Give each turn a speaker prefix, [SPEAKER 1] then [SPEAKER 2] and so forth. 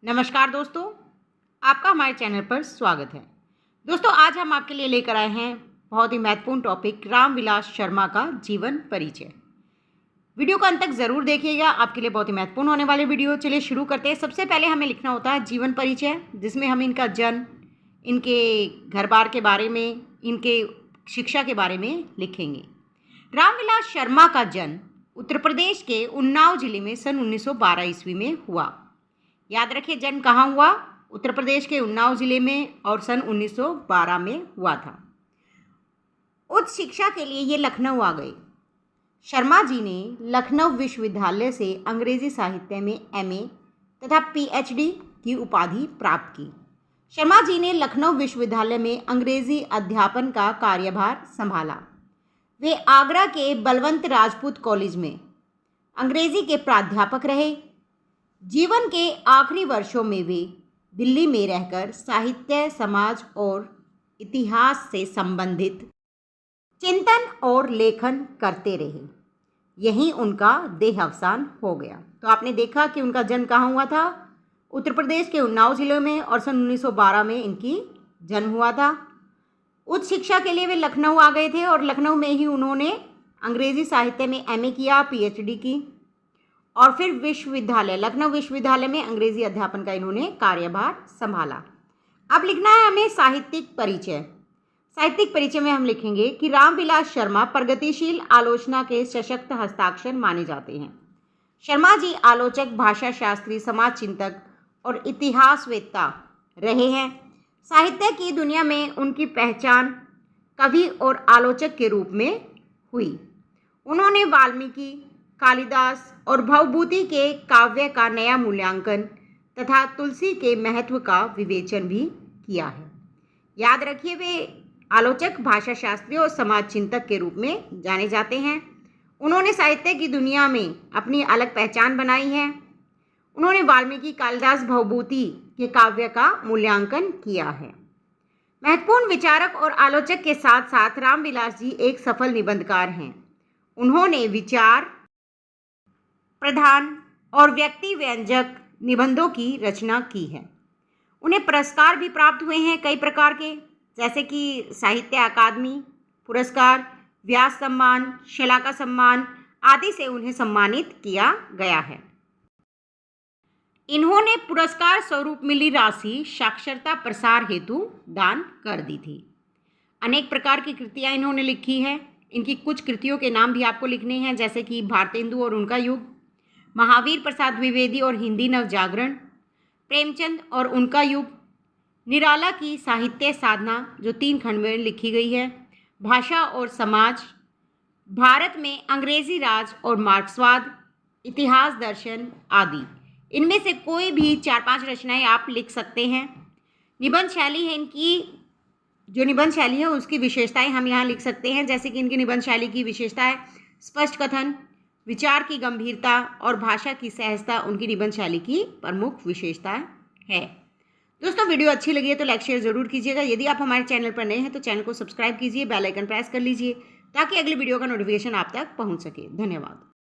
[SPEAKER 1] नमस्कार दोस्तों, आपका हमारे चैनल पर स्वागत है। दोस्तों, आज हम आपके लिए लेकर आए हैं बहुत ही महत्वपूर्ण टॉपिक रामविलास शर्मा का जीवन परिचय। वीडियो को अंत तक ज़रूर देखिएगा, आपके लिए बहुत ही महत्वपूर्ण होने वाले वीडियो। चलिए शुरू करते हैं। सबसे पहले हमें लिखना होता है जीवन परिचय, जिसमें हम इनका जन्म, इनके घर बार के बारे में, इनके शिक्षा के बारे में लिखेंगे। रामविलास शर्मा का जन्म उत्तर प्रदेश के उन्नाव जिले में सन 1912 ईस्वी में हुआ। याद रखिए, जन्म कहाँ हुआ? उत्तर प्रदेश के उन्नाव जिले में और सन 1912 में हुआ था। उच्च शिक्षा के लिए ये लखनऊ आ गए। शर्मा जी ने लखनऊ विश्वविद्यालय से अंग्रेजी साहित्य में एमए तथा पीएचडी की उपाधि प्राप्त की। शर्मा जी ने लखनऊ विश्वविद्यालय में अंग्रेजी अध्यापन का कार्यभार संभाला। वे आगरा के बलवंत राजपूत कॉलेज में अंग्रेजी के प्राध्यापक रहे। जीवन के आखिरी वर्षों में वे दिल्ली में रहकर साहित्य, समाज और इतिहास से संबंधित चिंतन और लेखन करते रहे। यहीं उनका देहावसान हो गया। तो आपने देखा कि उनका जन्म कहाँ हुआ था? उत्तर प्रदेश के उन्नाव जिले में, और सन 1912 में इनकी जन्म हुआ था। उच्च शिक्षा के लिए वे लखनऊ आ गए थे और लखनऊ में ही उन्होंने अंग्रेजी साहित्य में एमए किया, पीएचडी की, और फिर लखनऊ विश्वविद्यालय में अंग्रेजी अध्यापन का इन्होंने कार्यभार संभाला। अब लिखना है हमें साहित्यिक परिचय। साहित्यिक परिचय में हम लिखेंगे कि रामविलास शर्मा प्रगतिशील आलोचना के सशक्त हस्ताक्षर माने जाते हैं। शर्मा जी आलोचक, भाषा शास्त्री, समाज चिंतक और इतिहासवेत्ता रहे हैं। साहित्य की दुनिया में उनकी पहचान कवि और आलोचक के रूप में हुई। उन्होंने वाल्मीकि, कालिदास और भवभूति के काव्य का नया मूल्यांकन तथा तुलसी के महत्व का विवेचन भी किया है। याद रखिए, वे आलोचक, भाषा शास्त्री और समाज चिंतक के रूप में जाने जाते हैं। उन्होंने साहित्य की दुनिया में अपनी अलग पहचान बनाई है। उन्होंने वाल्मीकि, कालिदास, भवभूति के काव्य का मूल्यांकन किया है। महत्वपूर्ण विचारक और आलोचक के साथ साथ रामविलास जी एक सफल निबंधकार हैं। उन्होंने विचार प्रधान और व्यक्ति व्यंजक निबंधों की रचना की है। उन्हें पुरस्कार भी प्राप्त हुए हैं कई प्रकार के, जैसे कि साहित्य अकादमी पुरस्कार, व्यास सम्मान, शलाका सम्मान आदि से उन्हें सम्मानित किया गया है। इन्होंने पुरस्कार स्वरूप मिली राशि साक्षरता प्रसार हेतु दान कर दी थी। अनेक प्रकार की कृतियाँ इन्होंने लिखी हैं। इनकी कुछ कृतियों के नाम भी आपको लिखने हैं, जैसे कि भारतेंदु और उनका युग, महावीर प्रसाद द्विवेदी और हिंदी नवजागरण, प्रेमचंद और उनका युग, निराला की साहित्य साधना जो 3 खंड में लिखी गई है, भाषा और समाज, भारत में अंग्रेजी राज और मार्क्सवाद, इतिहास दर्शन आदि। इनमें से कोई भी 4-5 रचनाएं आप लिख सकते हैं। निबंध शैली है इनकी, जो निबंध शैली है उसकी विशेषताएं हम यहाँ लिख सकते हैं, जैसे कि इनकी निबंध शैली की विशेषता है स्पष्ट कथन, विचार की गंभीरता और भाषा की सहजता उनकी निबंध शैली की प्रमुख विशेषता है। दोस्तों, वीडियो अच्छी लगी है तो लाइक शेयर जरूर कीजिएगा। यदि आप हमारे चैनल पर नए हैं तो चैनल को सब्सक्राइब कीजिए, बेल आइकन प्रेस कर लीजिए ताकि अगली वीडियो का नोटिफिकेशन आप तक पहुंच सके। धन्यवाद।